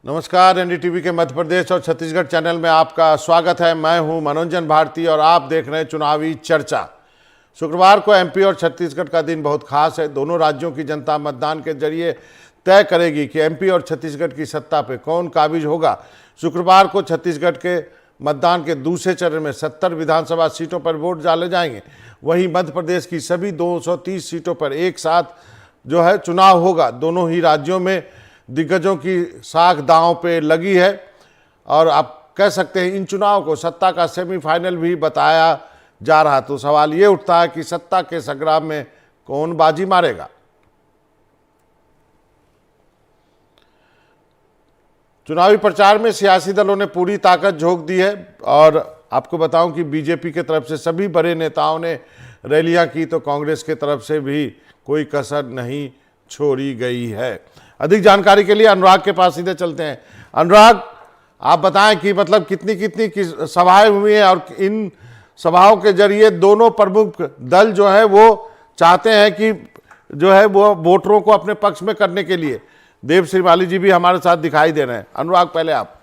नमस्कार, एनडीटीवी के मध्य प्रदेश और छत्तीसगढ़ चैनल में आपका स्वागत है। मैं हूं मनोरंजन भारती और आप देख रहे हैं चुनावी चर्चा। शुक्रवार को एमपी और छत्तीसगढ़ का दिन बहुत खास है। दोनों राज्यों की जनता मतदान के जरिए तय करेगी कि एमपी और छत्तीसगढ़ की सत्ता पे कौन काबिज होगा। शुक्रवार को छत्तीसगढ़ के मतदान के दूसरे चरण में 70 विधानसभा सीटों पर वोट डाले जाएंगे। वहीं मध्य प्रदेश की सभी 230 सीटों पर एक साथ चुनाव होगा। दोनों ही राज्यों में दिग्गजों की साख दांव पे लगी है और आप कह सकते हैं इन चुनाव को सत्ता का सेमीफाइनल भी बताया जा रहा। तो सवाल ये उठता है कि सत्ता के संग्राम में कौन बाजी मारेगा। चुनावी प्रचार में सियासी दलों ने पूरी ताकत झोंक दी है और आपको बताऊं कि बीजेपी की तरफ से सभी बड़े नेताओं ने रैलियां की, तो कांग्रेस की तरफ से भी कोई कसर नहीं छोड़ी गई है। अधिक जानकारी के लिए अनुराग के पास सीधे चलते हैं। अनुराग, आप बताएं कि मतलब कितनी कितनी सभाएं हुई हैं और इन सभाओं के जरिए दोनों प्रमुख दल वो चाहते हैं कि वो वोटरों को अपने पक्ष में करने के लिए। देव श्रीमाली जी भी हमारे साथ दिखाई दे रहे हैं। अनुराग, पहले आप।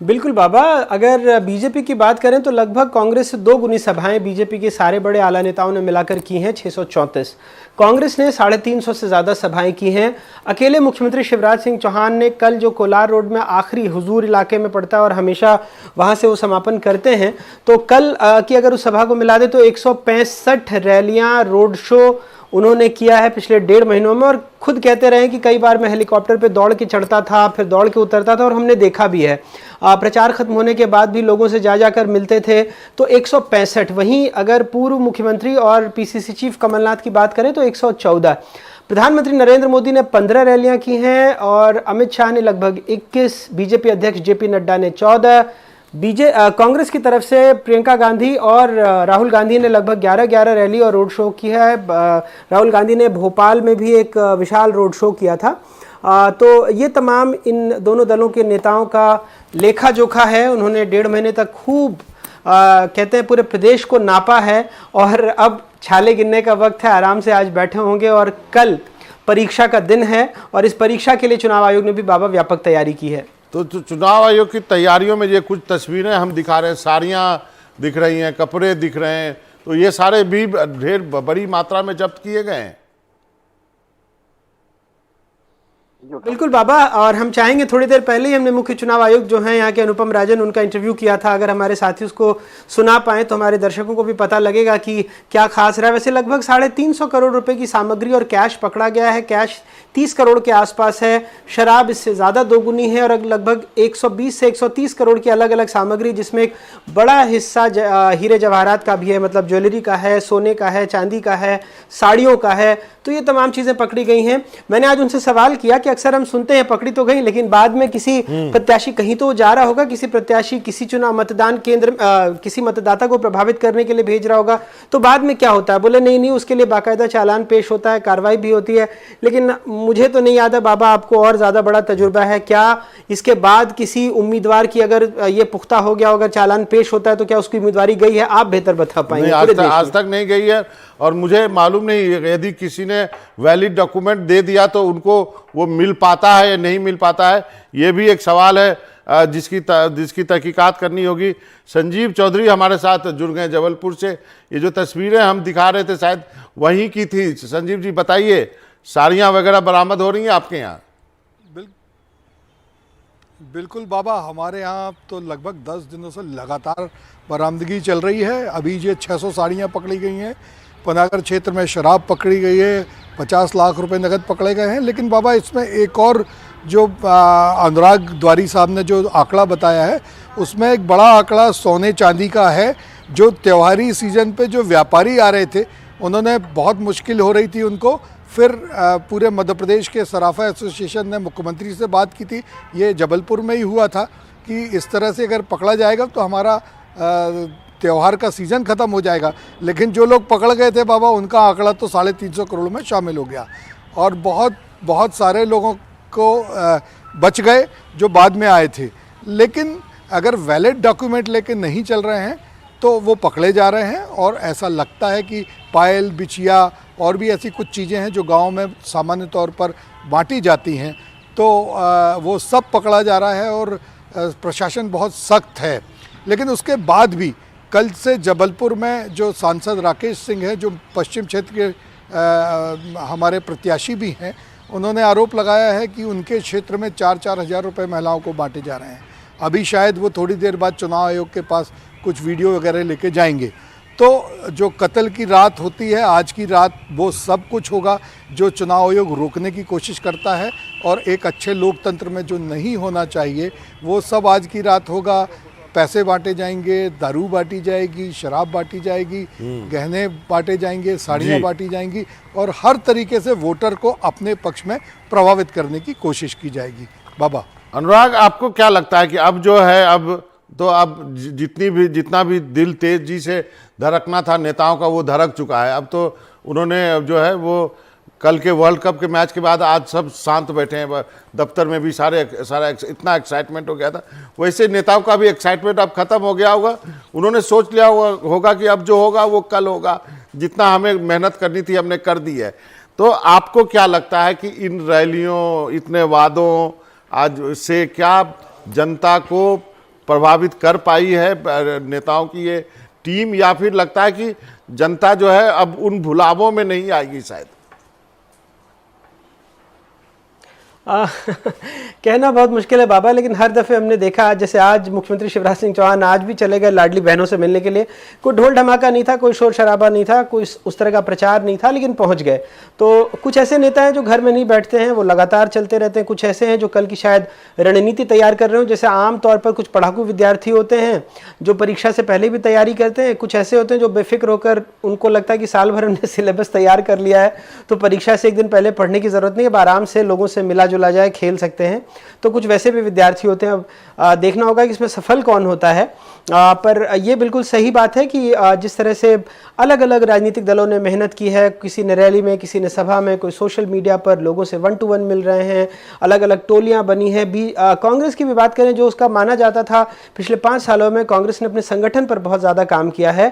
बिल्कुल बाबा, अगर बीजेपी की बात करें तो लगभग कांग्रेस से 2 गुनी सभाएं बीजेपी के सारे बड़े आला नेताओं ने मिलाकर की हैं, 634। कांग्रेस ने 350 से ज़्यादा सभाएं की हैं। अकेले मुख्यमंत्री शिवराज सिंह चौहान ने कल जो कोलार रोड में आखिरी हुजूर इलाके में पड़ता है और हमेशा वहां से वो समापन करते हैं, तो कल की अगर उस सभा को मिला दे तो 165 रैलियां, रोड शो उन्होंने किया है पिछले 1.5 महीनों में। और खुद कहते रहे कि कई बार मैं हेलीकॉप्टर पे दौड़ के चढ़ता था, फिर दौड़ के उतरता था और हमने देखा भी है। प्रचार खत्म होने के बाद भी लोगों से जा जाकर मिलते थे। तो 165। वहीं अगर पूर्व मुख्यमंत्री और पीसीसी चीफ कमलनाथ की बात करें तो 114। प्रधानमंत्री नरेंद्र मोदी ने 15 रैलियां की हैं और अमित शाह ने लगभग 21, बीजेपी अध्यक्ष जेपी नड्डा ने 14, कांग्रेस की तरफ से प्रियंका गांधी और राहुल गांधी ने लगभग 11 रैली और रोड शो की है। राहुल गांधी ने भोपाल में भी एक विशाल रोड शो किया था। तो ये तमाम इन दोनों दलों के नेताओं का लेखा जोखा है। उन्होंने 1.5 महीने तक खूब कहते हैं पूरे प्रदेश को नापा है और अब छाले गिनने का वक्त है। आराम से आज बैठे होंगे और कल परीक्षा का दिन है और इस परीक्षा के लिए चुनाव आयोग ने भी बाबा व्यापक तैयारी की है। तो चुनाव आयोग की तैयारियों में ये कुछ तस्वीरें हम दिखा रहे हैं, साड़ियाँ दिख रही हैं, कपड़े दिख रहे हैं, तो ये सारे भी ढेर बड़ी मात्रा में जब्त किए गए हैं। बिल्कुल बाबा, और हम चाहेंगे थोड़ी देर पहले ही हमने मुख्य चुनाव आयुक्त जो हैं यहाँ के अनुपम राजन, उनका इंटरव्यू किया था। अगर हमारे साथी उसको सुना पाए तो हमारे दर्शकों को भी पता लगेगा कि क्या खास रहा है। वैसे लगभग 350 करोड़ रुपए की सामग्री और कैश पकड़ा गया है। कैश 30 करोड़ के आसपास है, शराब इससे ज़्यादा 2 गुनी है और लगभग 120 से 130 करोड़ की अलग अलग सामग्री, जिसमें एक बड़ा हिस्सा हीरे जवाहरात का भी है, मतलब ज्वेलरी का है, सोने का है, चांदी का है, साड़ियों का है। तो ये तमाम चीज़ें पकड़ी गई हैं। मैंने आज उनसे सवाल किया कि अक्सर हम सुनते हैं पकड़ी तो गई, लेकिन बाद में किसी प्रत्याशी कहीं तो जा रहा होगा, किसी प्रत्याशी किसी चुनाव मतदान केंद्र किसी मतदाता को प्रभावित करने के लिए भेज रहा होगा, तो बाद में क्या होता है? बोले नहीं, उसके लिए बाकायदा चालान पेश होता है, कार्रवाई भी होती है। लेकिन मुझे तो नहीं याद है बाबा, आपको और ज्यादा बड़ा तजुर्बा है क्या? इसके बाद किसी उम्मीदवार की अगर ये पुख्ता हो गया, अगर चालान पेश होता है तो क्या उसकी उम्मीदवारी गई है? आप बेहतर बता पाएंगे। आज तक नहीं गई है और मुझे मालूम नहीं यदि किसी ने वैलिड डॉक्यूमेंट दे दिया तो उनको वो मिल पाता है या नहीं मिल पाता है, ये भी एक सवाल है जिसकी तहकीकात करनी होगी। संजीव चौधरी हमारे साथ जुड़ गए जबलपुर से। ये जो तस्वीरें हम दिखा रहे थे शायद वहीं की थी। संजीव जी बताइए, साड़ियाँ वगैरह बरामद हो रही हैं आपके यहाँ? बिल्कुल बाबा, हमारे यहाँ तो लगभग 10 दिनों से लगातार बरामदगी चल रही है। अभी ये 600 साड़ियाँ पकड़ी गई हैं। पनागर क्षेत्र में शराब पकड़ी गई है, 50 लाख रुपए नगद पकड़े गए हैं। लेकिन बाबा, इसमें एक और जो अनुराग द्वारी साहब ने जो आंकड़ा बताया है, उसमें एक बड़ा आंकड़ा सोने चांदी का है। जो त्योहारी सीजन पे जो व्यापारी आ रहे थे, उन्होंने बहुत मुश्किल हो रही थी उनको। फिर पूरे मध्य प्रदेश के सराफा एसोसिएशन ने मुख्यमंत्री से बात की थी, ये जबलपुर में ही हुआ था, कि इस तरह से अगर पकड़ा जाएगा तो हमारा त्यौहार का सीज़न ख़त्म हो जाएगा। लेकिन जो लोग पकड़ गए थे बाबा, उनका आंकड़ा तो 350 करोड़ में शामिल हो गया और बहुत सारे लोगों को बच गए जो बाद में आए थे। लेकिन अगर वैलिड डॉक्यूमेंट लेके नहीं चल रहे हैं तो वो पकड़े जा रहे हैं। और ऐसा लगता है कि पायल, बिछिया और भी ऐसी कुछ चीज़ें हैं जो गांव में सामान्य तौर पर बांटी जाती हैं, तो वो सब पकड़ा जा रहा है और प्रशासन बहुत सख्त है। लेकिन उसके बाद भी कल से जबलपुर में जो सांसद राकेश सिंह है, जो पश्चिम क्षेत्र के हमारे प्रत्याशी भी हैं, उन्होंने आरोप लगाया है कि उनके क्षेत्र में 4-4 हज़ार रुपये महिलाओं को बांटे जा रहे हैं। अभी शायद वो थोड़ी देर बाद चुनाव आयोग के पास कुछ वीडियो वगैरह लेके जाएंगे। तो जो कत्ल की रात होती है, आज की रात, वो सब कुछ होगा जो चुनाव आयोग रोकने की कोशिश करता है। और एक अच्छे लोकतंत्र में जो नहीं होना चाहिए वो सब आज की रात होगा। पैसे बांटे जाएंगे, दारू बांटी जाएगी, शराब बांटी जाएगी, गहने बांटे जाएंगे, साड़ियाँ बांटी जाएंगी और हर तरीके से वोटर को अपने पक्ष में प्रभावित करने की कोशिश की जाएगी। बाबा अनुराग, आपको क्या लगता है कि अब जो है, अब जितना भी दिल तेजी से धड़कना था नेताओं का, वो धड़क चुका है। अब तो उन्होंने जो है वो कल के वर्ल्ड कप के मैच के बाद आज सब शांत बैठे हैं, दफ्तर में भी सारा इतना एक्साइटमेंट हो गया था। वैसे नेताओं का भी एक्साइटमेंट अब खत्म हो गया होगा। उन्होंने सोच लिया होगा कि अब जो होगा वो कल होगा, जितना हमें मेहनत करनी थी हमने कर दी है। तो आपको क्या लगता है कि इन रैलियों, इतने वादों आज से क्या जनता को प्रभावित कर पाई है नेताओं की ये टीम, या फिर लगता है कि जनता जो है अब उन भुलावों में नहीं आएगी शायद? कहना बहुत मुश्किल है बाबा, लेकिन हर दफ़े हमने देखा, जैसे आज मुख्यमंत्री शिवराज सिंह चौहान आज भी चले गए लाडली बहनों से मिलने के लिए। कोई ढोल धमाका नहीं था, कोई शोर शराबा नहीं था, कोई उस तरह का प्रचार नहीं था, लेकिन पहुंच गए। तो कुछ ऐसे नेता हैं जो घर में नहीं बैठते हैं, वो लगातार चलते रहते हैं। कुछ ऐसे हैं जो कल की शायद रणनीति तैयार कर रहे हो, जैसे आम तौर पर कुछ पढ़ाकू विद्यार्थी होते हैं जो परीक्षा से पहले भी तैयारी करते हैं। कुछ ऐसे होते हैं जो बेफिक्र होकर, उनको लगता है कि साल भर हमने सिलेबस तैयार कर लिया है तो परीक्षा से एक दिन पहले पढ़ने की ज़रूरत नहीं है, आराम से लोगों से मिला जुला जाए, खेल सकते हैं। तो कुछ वैसे भी विद्यार्थी होते हैं। अब देखना होगा कि इसमें सफल कौन होता है। पर यह बिल्कुल सही बात है कि जिस तरह से अलग अलग राजनीतिक दलों ने मेहनत की है, किसी ने रैली में, किसी ने सभा में, कोई सोशल मीडिया पर लोगों से 1 to 1 मिल रहे हैं, अलग अलग टोलियां बनी है। कांग्रेस की भी बात करें, जो उसका माना जाता था पिछले 5 सालों में, कांग्रेस ने अपने संगठन पर बहुत ज़्यादा काम किया है।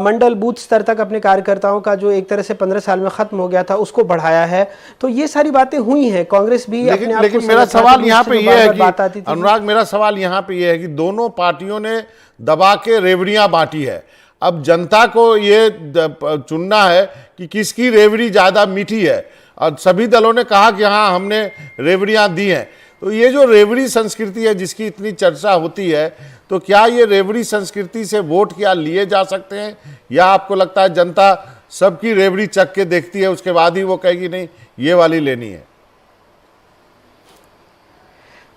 मंडल बूथ स्तर तक अपने कार्यकर्ताओं का जो एक तरह से 15 साल में ख़त्म हो गया था, उसको बढ़ाया है। तो ये सारी बातें हुई हैं। कांग्रेस भी लेकिन मेरा सवाल यहाँ पे ये है कि अनुराग, मेरा सवाल यहाँ पे ये है कि दोनों पार्टियों ने दबा के रेवड़ियां बांटी है। अब जनता को ये चुनना है कि किसकी रेवड़ी ज़्यादा मीठी है, और सभी दलों ने कहा कि हाँ हमने रेवड़ियां दी हैं। तो ये जो रेवड़ी संस्कृति है जिसकी इतनी चर्चा होती है, तो क्या ये रेवड़ी संस्कृति से वोट क्या लिए जा सकते हैं, या आपको लगता है जनता सबकी रेवड़ी चख के देखती है, उसके बाद ही वो कहेगी नहीं ये वाली लेनी है?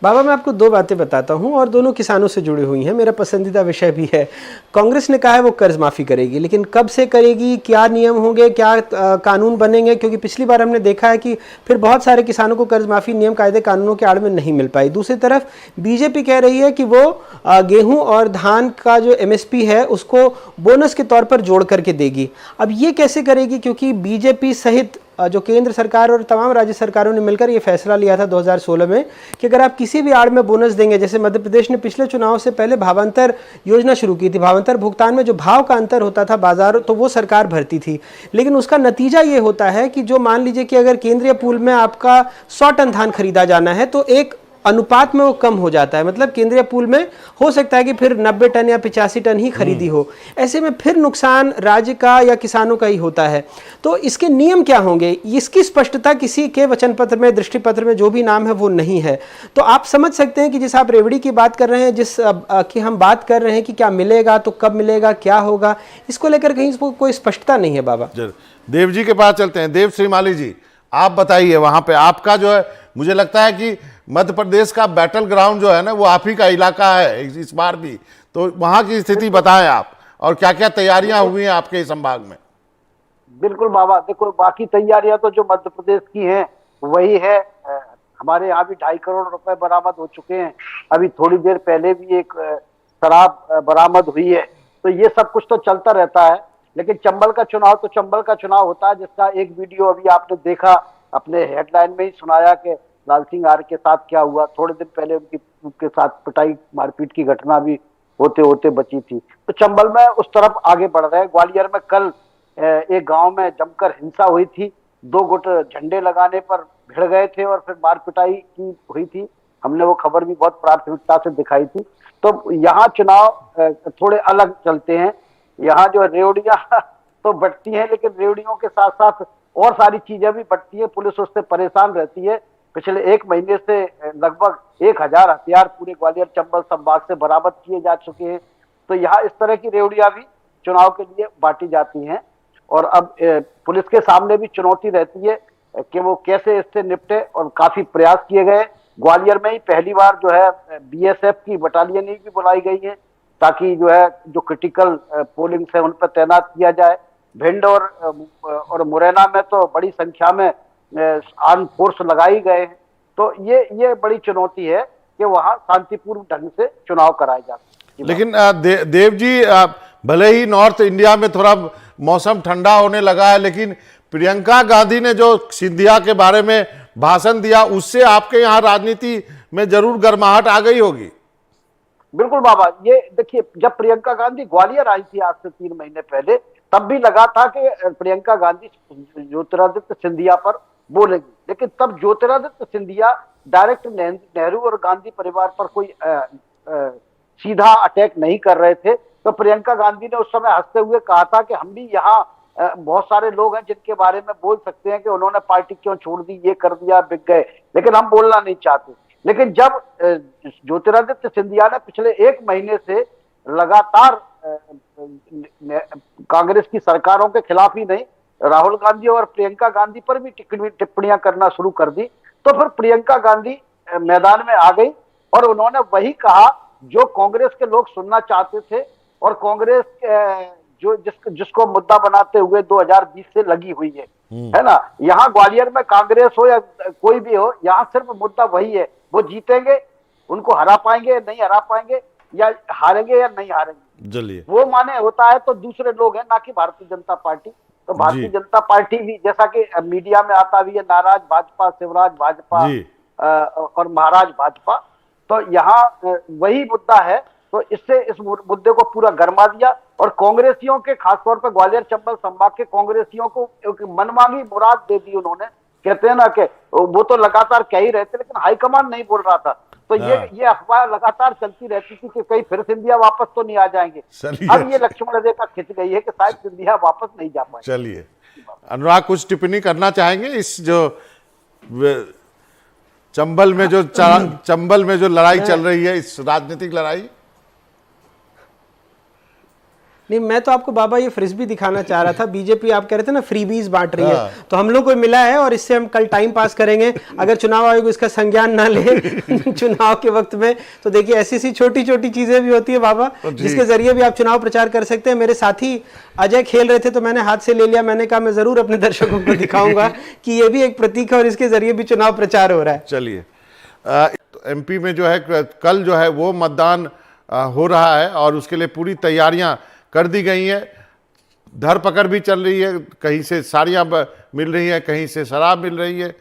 बाबा, मैं आपको 2 बातें बताता हूं और दोनों किसानों से जुड़ी हुई हैं। मेरा पसंदीदा विषय भी है। कांग्रेस ने कहा है वो कर्ज माफ़ी करेगी, लेकिन कब से करेगी, क्या नियम होंगे, क्या कानून बनेंगे? क्योंकि पिछली बार हमने देखा है कि फिर बहुत सारे किसानों को कर्ज माफ़ी नियम कायदे कानूनों के आड़ में नहीं मिल पाई। दूसरी तरफ बीजेपी कह रही है कि वो गेहूँ और धान का जो MSP है उसको बोनस के तौर पर जोड़ करके देगी। अब ये कैसे करेगी? क्योंकि बीजेपी सहित जो केंद्र सरकार और तमाम राज्य सरकारों ने मिलकर ये फैसला लिया था 2016 में कि अगर आप किसी भी आड़ में बोनस देंगे, जैसे मध्य प्रदेश ने पिछले चुनाव से पहले भावांतर योजना शुरू की थी। भावांतर भुगतान में जो भाव का अंतर होता था बाजार, तो वो सरकार भरती थी। लेकिन उसका नतीजा ये होता है कि जो मान लीजिए कि अगर केंद्रीय पूल में आपका 100 टन धान खरीदा जाना है तो एक अनुपात में वो कम हो जाता है। मतलब केंद्रीय पूल में हो सकता है कि फिर 90 टन या 85 टन ही खरीदी हो। ऐसे में फिर नुकसान राज्य का या किसानों का ही होता है। तो इसके नियम क्या होंगे, इसकी स्पष्टता किसी के वचन पत्र में, दृष्टि पत्र में, जो भी नाम है वो नहीं है। तो आप समझ सकते हैं कि जिस आप रेवड़ी की बात कर रहे हैं, जिस की हम बात कर रहे हैं कि क्या मिलेगा, तो कब मिलेगा, क्या होगा, इसको लेकर कहीं कोई स्पष्टता नहीं है। बाबा देव जी के पास चलते हैं। देव श्रीमाली जी, आप बताइए, वहां पे आपका जो है, मुझे लगता है कि मध्य प्रदेश का बैटल ग्राउंड जो है ना वो आप ही का इलाका है इस बार भी, तो वहां की स्थिति बताएं आप, और क्या क्या तैयारियां हुई हैं आपके इस संभाग में? बिल्कुल बाबा, देखो बाकी तैयारियां तो जो मध्य प्रदेश की हैं वही है। हमारे यहाँ भी 2.5 करोड़ रुपए बरामद हो चुके हैं। अभी थोड़ी देर पहले भी एक शराब बरामद हुई है। तो ये सब कुछ तो चलता रहता है। लेकिन चंबल का चुनाव तो चंबल का चुनाव होता है, जिसका एक वीडियो अभी आपने देखा, अपने हेडलाइन में ही सुनाया कि लाल सिंह आर्य के साथ क्या हुआ। थोड़े दिन पहले उनके साथ पिटाई मारपीट की घटना भी होते होते बची थी। तो चंबल में उस तरफ आगे बढ़ रहे हैं। ग्वालियर में कल एक गांव में जमकर हिंसा हुई थी, दो गुट झंडे लगाने पर भिड़ गए थे और फिर मार पिटाई की हुई थी। हमने वो खबर भी बहुत प्राथमिकता से दिखाई थी। तो यहाँ चुनाव थोड़े अलग चलते हैं। यहाँ जो रेवड़ियां तो बटती हैं, लेकिन रेवड़ियों के साथ साथ और सारी चीजें भी बटती है। पुलिस उससे परेशान रहती है। पिछले 1 महीने से लगभग 1000 हथियार पूरे ग्वालियर चंबल संभाग से बरामद किए जा चुके हैं। तो यहाँ इस तरह की रेवड़ियां भी चुनाव के लिए बांटी जाती हैं। और अब पुलिस के सामने भी चुनौती रहती है कि वो कैसे इससे निपटे, और काफी प्रयास किए गए। ग्वालियर में ही पहली बार जो है बीएसएफ की बटालियन भी बुलाई गई है, ताकि जो है जो क्रिटिकल पोलिंग है उन पर तैनात किया जाए। भिंड और मुरैना में तो बड़ी संख्या में आर्म फोर्स लगाई गए हैं। तो ये बड़ी चुनौती है कि वहां शांतिपूर्ण ढंग से चुनाव कराए जा सके। लेकिन देव जी, भले ही नॉर्थ इंडिया में थोड़ा मौसम ठंडा होने लगा है, लेकिन प्रियंका गांधी ने जो सिंधिया के बारे में भाषण दिया, उससे आपके यहाँ राजनीति में जरूर गर्माहट आ गई होगी। बिल्कुल बाबा, ये देखिए, जब प्रियंका गांधी ग्वालियर आई थी आज से 3 महीने पहले, तब भी लगा था कि प्रियंका गांधी ज्योतिरादित्य सिंधिया पर बोलेगी। लेकिन तब ज्योतिरादित्य सिंधिया डायरेक्ट नेहरू और गांधी परिवार पर कोई सीधा अटैक नहीं कर रहे थे। तो प्रियंका गांधी ने उस समय हंसते हुए कहा था कि हम भी यहाँ बहुत सारे लोग हैं जिनके बारे में बोल सकते हैं कि उन्होंने पार्टी क्यों छोड़ दी, ये कर दिया, बिक गए, लेकिन हम बोलना नहीं चाहते। लेकिन जब ज्योतिरादित्य सिंधिया ने पिछले 1 महीने से लगातार कांग्रेस की सरकारों के खिलाफ ही नहीं, राहुल गांधी और प्रियंका गांधी पर भी टिप्पणियां करना शुरू कर दी, तो फिर प्रियंका गांधी मैदान में आ गई और उन्होंने वही कहा जो कांग्रेस के लोग सुनना चाहते थे। और कांग्रेस जिसको मुद्दा बनाते हुए 2020 से लगी हुई है ना। यहाँ ग्वालियर में कांग्रेस हो या कोई भी हो, यहाँ सिर्फ मुद्दा वही है, वो जीतेंगे, उनको हरा पाएंगे नहीं हरा पाएंगे, या हारेंगे या नहीं हारेंगे। चलिए, वो माने होता है तो दूसरे लोग हैं, ना कि भारतीय जनता पार्टी। तो भारतीय जनता पार्टी भी, जैसा कि मीडिया में आता भी है, नाराज भाजपा, शिवराज भाजपा और महाराज भाजपा, तो यहाँ वही मुद्दा है। तो इससे इस मुद्दे को पूरा गरमा दिया और कांग्रेसियों के, खासतौर पर ग्वालियर चंबल संभाग के कांग्रेसियों को एक मनमांगी मुराद दे दी उन्होंने। कहते हैं ना कि वो तो लगातार कह ही रहे थे, लेकिन हाईकमान नहीं बोल रहा था। तो ये अफवाह लगातार चलती रहती थी कि कहीं फिर सिंधिया वापस तो नहीं आ जाएंगे। अब ये लक्ष्मण रेखा खिंच गई है कि शायद सिंधिया वापस नहीं जा पाए। चलिए, अनुराग कुछ टिप्पणी करना चाहेंगे इस जो चंबल में जो लड़ाई चल रही है, इस राजनीतिक लड़ाई? नहीं, मैं तो आपको बाबा ये फ्रिस्बी दिखाना चाह रहा था। बीजेपी आप कह रहे थे ना फ्रीबीज बांट रही है, तो हम लोग को मिला है और इससे हम कल टाइम पास करेंगे। अगर चुनाव आयोग इसका संज्ञान ना ले चुनाव के वक्त में, तो देखिए ऐसी छोटी छोटी चीजें भी होती है बाबा, जिसके जरिए भी आप चुनाव प्रचार कर सकते हैं। मेरे साथी अजय खेल रहे थे तो मैंने हाथ से ले लिया, मैंने कहा मैं जरूर अपने दर्शकों को दिखाऊंगा कि ये भी एक प्रतीक है और इसके जरिए भी चुनाव प्रचार हो रहा है। चलिए, एमपी में जो है कल जो है वो मतदान हो रहा है और उसके लिए पूरी तैयारियां कर दी गई है। धरपकड़ भी चल रही है, कहीं से साड़ियाँ मिल रही हैं, कहीं से शराब मिल रही है।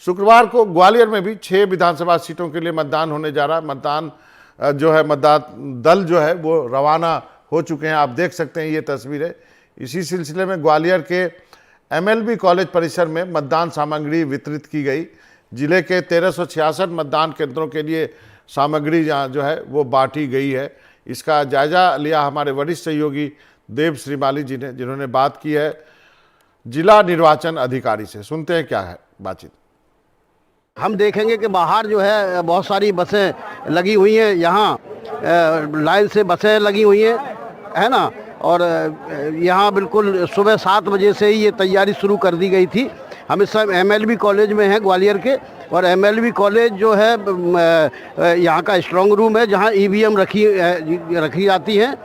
शुक्रवार को ग्वालियर में भी 6 विधानसभा सीटों के लिए मतदान होने जा रहा है। मतदान दल जो है वो रवाना हो चुके हैं, आप देख सकते हैं ये तस्वीरें। इसी सिलसिले में ग्वालियर के एमएलबी कॉलेज परिसर में मतदान सामग्री वितरित की गई। जिले के 1366 मतदान केंद्रों के लिए सामग्री जो है वो बांटी गई है। इसका जायजा लिया हमारे वरिष्ठ सहयोगी देव श्रीमाली जी ने, जिन्होंने बात की है जिला निर्वाचन अधिकारी से। सुनते हैं क्या है बातचीत। हम देखेंगे कि बाहर जो है बहुत सारी बसें लगी हुई हैं, यहाँ लाइन से बसें लगी हुई हैं, है ना। और यहाँ बिल्कुल सुबह 7 बजे से ही ये तैयारी शुरू कर दी गई थी। हम इस समय एमएलबी कॉलेज में हैं ग्वालियर के, और एमएलबी कॉलेज जो है यहाँ का स्ट्रांग रूम है जहाँ ईवीएम रखी जाती है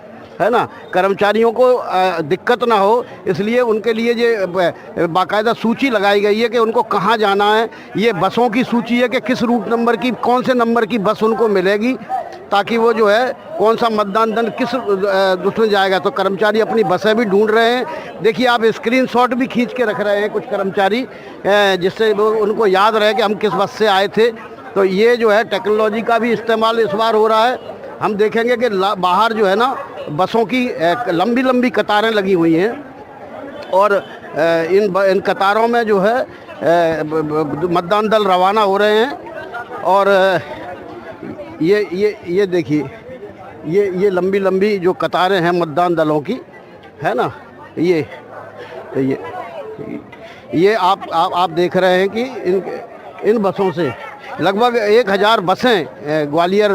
ना। कर्मचारियों को दिक्कत ना हो इसलिए उनके लिए ये बाकायदा सूची लगाई गई है कि उनको कहाँ जाना है। ये बसों की सूची है कि किस रूट नंबर की, कौन से नंबर की बस उनको मिलेगी, ताकि वो जो है कौन सा मतदान दल किस उसमें जाएगा। तो कर्मचारी अपनी बसें भी ढूंढ रहे हैं। देखिए आप स्क्रीनशॉट भी खींच के रख रहे हैं कुछ कर्मचारी, जिससे वो उनको याद रहे कि हम किस बस से आए थे। तो ये जो है टेक्नोलॉजी का भी इस्तेमाल इस बार हो रहा है। हम देखेंगे कि बाहर जो है ना बसों की लंबी लंबी कतारें लगी हुई हैं और इन कतारों में जो है मतदान दल रवाना हो रहे हैं। और ये देखिए, ये लंबी लंबी जो कतारें हैं मतदान दलों की, है ना, ये आप देख रहे हैं कि इन बसों से लगभग 1000 बसें ग्वालियर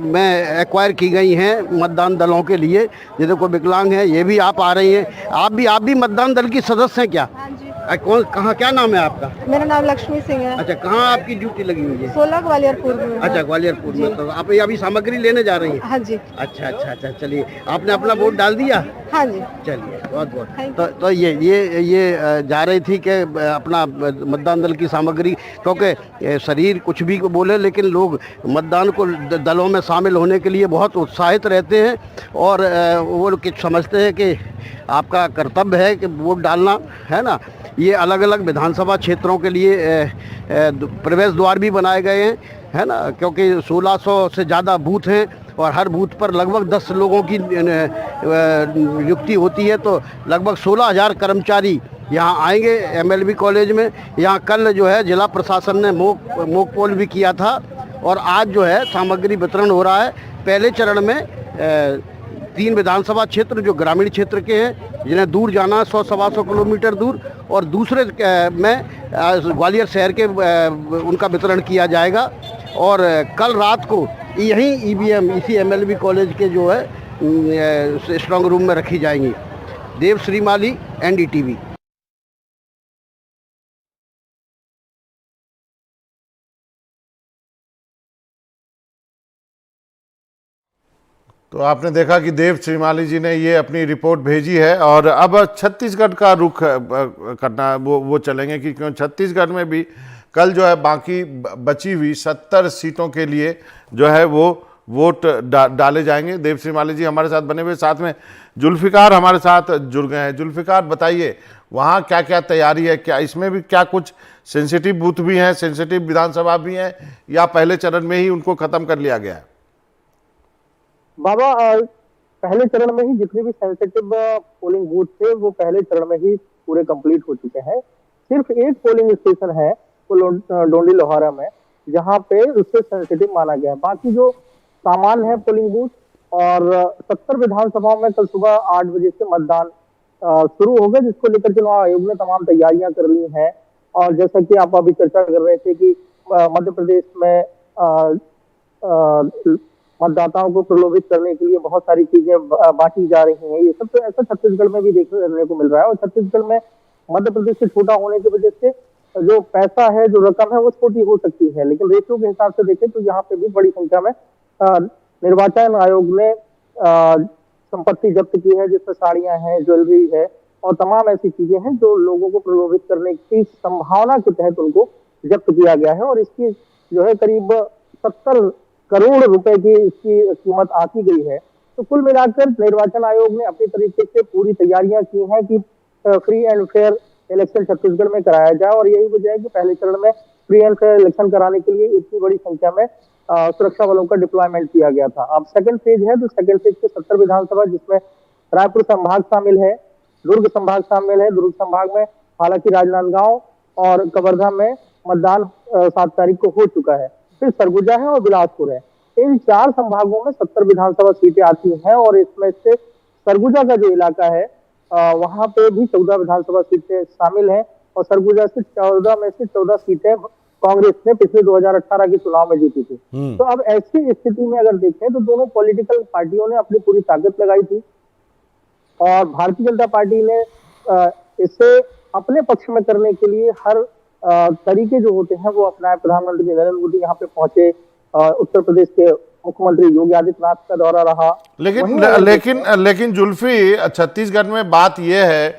में एक्वायर की गई हैं मतदान दलों के लिए। जैसे कोई विकलांग है, ये भी आप आ रही हैं। आप भी मतदान दल की सदस्य हैं क्या? हाँ जी। कौन, कहाँ, क्या नाम है आपका? मेरा नाम लक्ष्मी सिंह है। अच्छा, कहाँ आपकी ड्यूटी लगी हुई है? 16 ग्वालियरपुर में। अच्छा, ग्वालियरपुर में। तो आप ये अभी सामग्री लेने जा रही हैं? हाँ जी। अच्छा, चलिए, आपने अपना वोट डाल दिया? हाँ जी। चलिए, बहुत बहुत। तो ये जा रही थी कि अपना मतदान दल की सामग्री, क्योंकि शरीर कुछ भी बोले लेकिन लोग मतदान को दलों में शामिल होने के लिए बहुत उत्साहित रहते हैं। और वो लोग समझते हैं कि आपका कर्तव्य है कि वोट डालना, है ना। ये अलग अलग विधानसभा क्षेत्रों के लिए प्रवेश द्वार भी बनाए गए हैं, है ना, क्योंकि 1600 से ज़्यादा बूथ हैं और हर बूथ पर लगभग 10 लोगों की नियुक्ति होती है। तो लगभग 16,000 कर्मचारी यहाँ आएंगे एमएलबी कॉलेज में। यहाँ कल जो है जिला प्रशासन ने मॉक पोल भी किया था और आज जो है सामग्री वितरण हो रहा है। पहले चरण में 3 विधानसभा क्षेत्र जो ग्रामीण क्षेत्र के हैं, जिन्हें दूर जाना 100-125 किलोमीटर दूर, और दूसरे में ग्वालियर शहर के उनका वितरण किया जाएगा। और कल रात को यहीं ईवीएम इसी एमएलबी कॉलेज के जो है स्ट्रांग रूम में रखी जाएंगी। देव श्रीमाली, NDTV। तो आपने देखा कि देव श्रीमाली जी ने ये अपनी रिपोर्ट भेजी है। और अब छत्तीसगढ़ का रुख करना वो चलेंगे कि क्यों छत्तीसगढ़ में भी कल जो है बाकी बची हुई 70 सीटों के लिए जो है वो वोट डाले जाएंगे। देव श्रीमाली जी हमारे साथ बने हुए, साथ में जुल्फिकार हमारे साथ जुड़ गए हैं। जुल्फिकार, बताइए वहाँ क्या क्या तैयारी है, क्या इसमें भी क्या कुछ सेंसिटिव बूथ भी हैं, सेंसिटिव विधानसभा भी हैं, या पहले चरण में ही उनको खत्म कर लिया गया है? बाबा, पहले चरण में ही जितने भी सेंसिटिव पोलिंग बूथ थे वो पहले चरण में ही पूरे कंप्लीट हो चुके हैं। सिर्फ एक पोलिंग स्टेशन है वो डोंडी लोहारा में, जहां पे उससे सेंसिटिव माना गया है। बाकी जो सामान है पोलिंग बूथ, और 70 विधानसभाओं में कल सुबह 8 बजे से मतदान शुरू हो गया, जिसको लेकर चुनाव आयोग ने तमाम तैयारियां कर ली हैं। और जैसा कि आप अभी चर्चा कर रहे थे कि मध्य प्रदेश में मतदाताओं को प्रलोभित करने के लिए बहुत सारी चीजें बांटी जा रही हैं, ये सब तो ऐसा छत्तीसगढ़ में भी देखने को मिल रहा है। और छत्तीसगढ़ में मध्य प्रदेश से छोटा होने की वजह से जो पैसा है, जो रकम है, वो छोटी हो सकती है, लेकिन रेशियो के हिसाब से देखें तो यहाँ पे भी बड़ी संख्या में निर्वाचन आयोग ने संपत्ति जब्त की है, जिसमें साड़ियां हैं, ज्वेलरी है और तमाम ऐसी चीजें हैं जो लोगों को प्रलोभित करने की संभावना के तहत उनको जब्त किया गया है। और इसकी जो है करीब 70 करोड़ रुपए की इसकी कीमत आकी गई है। तो कुल मिलाकर निर्वाचन आयोग ने अपनी तरीके से पूरी तैयारियां की हैं कि free and fair election Chhattisgarh में कराया जाए। और यही वजह है कि पहले चरण में फ्री एंड फेयर इलेक्शन कराने के लिए इतनी बड़ी संख्या में सुरक्षा बलों का डिप्लॉयमेंट किया गया था। अब सेकंड फेज है, तो सेकंड फेज के 70 विधानसभा, जिसमें रायपुर संभाग शामिल है, दुर्ग संभाग शामिल है। दुर्ग संभाग में हालांकि राजनांदगांव और कवर्धा में मतदान 7 तारीख को हो चुका है। फिर सरगुजा है और बिलासपुर है। इन 4 संभागों में 70 विधानसभा सीटें आती हैं। और इसमें से सरगुजा का जो इलाका है वहां पे भी 14 विधानसभा सीटें शामिल हैं। और सरगुजा से 14 में से 14 सीटें कांग्रेस ने पिछले 2018 के चुनाव में जीती थी। तो अब ऐसी स्थिति में अगर देखें तो दोनों पॉलिटिकल पार्टियों ने अपनी पूरी ताकत लगाई थी और भारतीय जनता पार्टी ने इसे अपने पक्ष में करने के लिए हर तरीके जो होते हैं वो अपनाए। प्रधानमंत्री नरेंद्र मोदी यहाँ पे पहुंचे, उत्तर प्रदेश के मुख्यमंत्री योगी आदित्यनाथ का दौरा रहा। लेकिन जुल्फी, छत्तीसगढ़ में बात यह है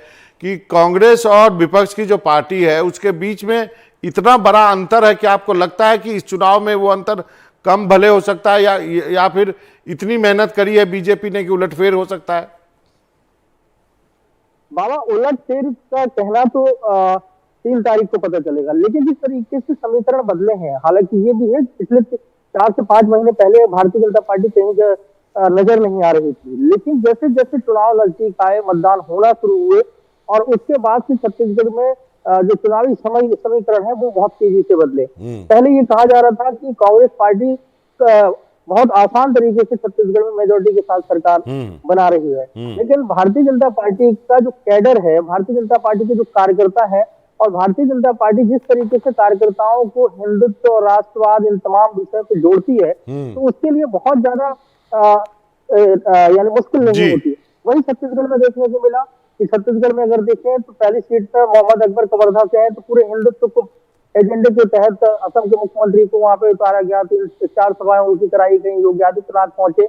कि कांग्रेस और विपक्ष की जो पार्टी है उसके बीच में इतना बड़ा अंतर है कि आपको लगता है कि इस चुनाव में वो अंतर कम भले हो सकता है, या फिर इतनी मेहनत करी है बीजेपी ने कि उलटफेर हो सकता है? बाबा, उलटफेर का कहना तो 3 तारीख को पता चलेगा, लेकिन जिस तरीके से समीकरण बदले हैं, हालांकि ये भी है पिछले 4 से 5 महीने पहले भारतीय जनता पार्टी कहीं नजर नहीं आ रही थी, लेकिन जैसे जैसे चुनाव नजदीक आए, मतदान होना शुरू हुए, और उसके बाद से छत्तीसगढ़ में जो चुनावी समीकरण है वो बहुत तेजी से बदले। पहले ये कहा जा रहा था कि कांग्रेस पार्टी बहुत आसान तरीके से छत्तीसगढ़ में मेजोरिटी के साथ सरकार बना रही है, लेकिन भारतीय जनता पार्टी का जो कैडर है, भारतीय जनता पार्टी के जो कार्यकर्ता है और भारतीय जनता पार्टी जिस तरीके से कार्यकर्ताओं को हिंदुत्व और राष्ट्रवाद इन तमाम विषयों पे जोड़ती है, तो उसके लिए बहुत ज्यादा यानी मुश्किल नहीं होती। वही छत्तीसगढ़ में देखने को मिला कि छत्तीसगढ़ में अगर देखें तो पहली सीट पर मोहम्मद अकबर कवर्धा से है, तो पूरे हिंदुत्व को एजेंडे के तहत असम के मुख्यमंत्री को वहां पे उतारा गया, तो 4 सभाएं उनकी कराई गई, योगी आदित्यनाथ पहुंचे।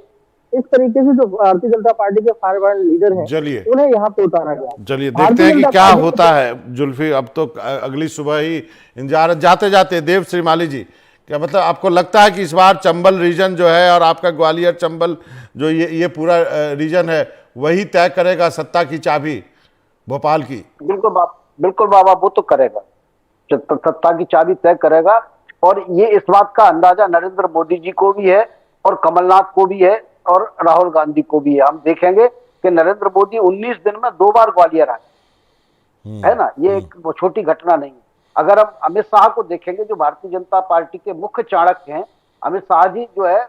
इस तरीके से जो भारतीय जनता पार्टी के फायरब्रांड लीडर हैं उन्हें यहाँ पे उतारा गया। चलिए देखते हैं कि क्या होता है जुल्फी। अब तो अगली सुबह ही इंतजार। जाते जाते देव श्रीमाली जी, क्या मतलब आपको लगता है कि इस बार चंबल रीजन जो है और आपका ग्वालियर चंबल जो ये पूरा रीजन है वही तय करेगा सत्ता की चाबी भोपाल की? बिल्कुल बाबा, वो तो करेगा, सत्ता की चाबी तय करेगा। और ये इस बात का अंदाजा नरेंद्र मोदी जी को भी है और कमलनाथ को भी है और राहुल गांधी को भी है। हम देखेंगे कि नरेंद्र मोदी 19 दिन में 2 बार ग्वालियर आए, है ना, ये एक छोटी घटना नहीं है। अगर हम अमित शाह को देखेंगे, जो भारतीय जनता पार्टी के मुख्य चाणक्य हैं, अमित शाह जी जो है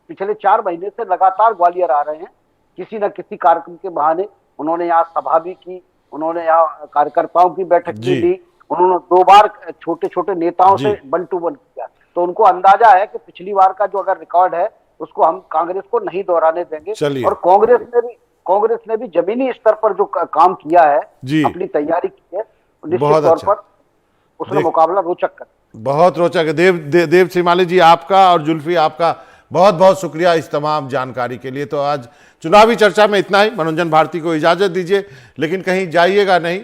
पिछले 4 महीने से लगातार ग्वालियर आ रहे हैं, किसी न किसी कार्यक्रम के बहाने। उन्होंने यहाँ सभा भी की, उन्होंने यहाँ कार्यकर्ताओं की बैठक भी ली, उन्होंने 2 बार छोटे छोटे नेताओं से 1-to-1 किया। तो उनको अंदाजा है कि पिछली बार का जो अगर रिकॉर्ड है उसको हम कांग्रेस को नहीं दोहराने देंगे। और कांग्रेस ने भी जमीनी स्तर पर जो काम किया है, अपनी तैयारी की है, निश्चित तौर पर उसमें मुकाबला रोचक कर। बहुत रोचक है। देव श्रीमाली जी, आपका और जुल्फी आपका बहुत बहुत शुक्रिया इस तमाम जानकारी के लिए। तो आज चुनावी चर्चा में इतना ही। मनोरंजन भारती को इजाजत दीजिए, लेकिन कहीं जाइएगा नहीं।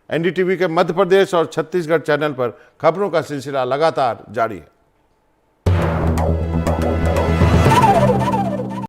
एनडीटीवी के मध्य प्रदेश और छत्तीसगढ़ चैनल पर खबरों का सिलसिला लगातार जारी है।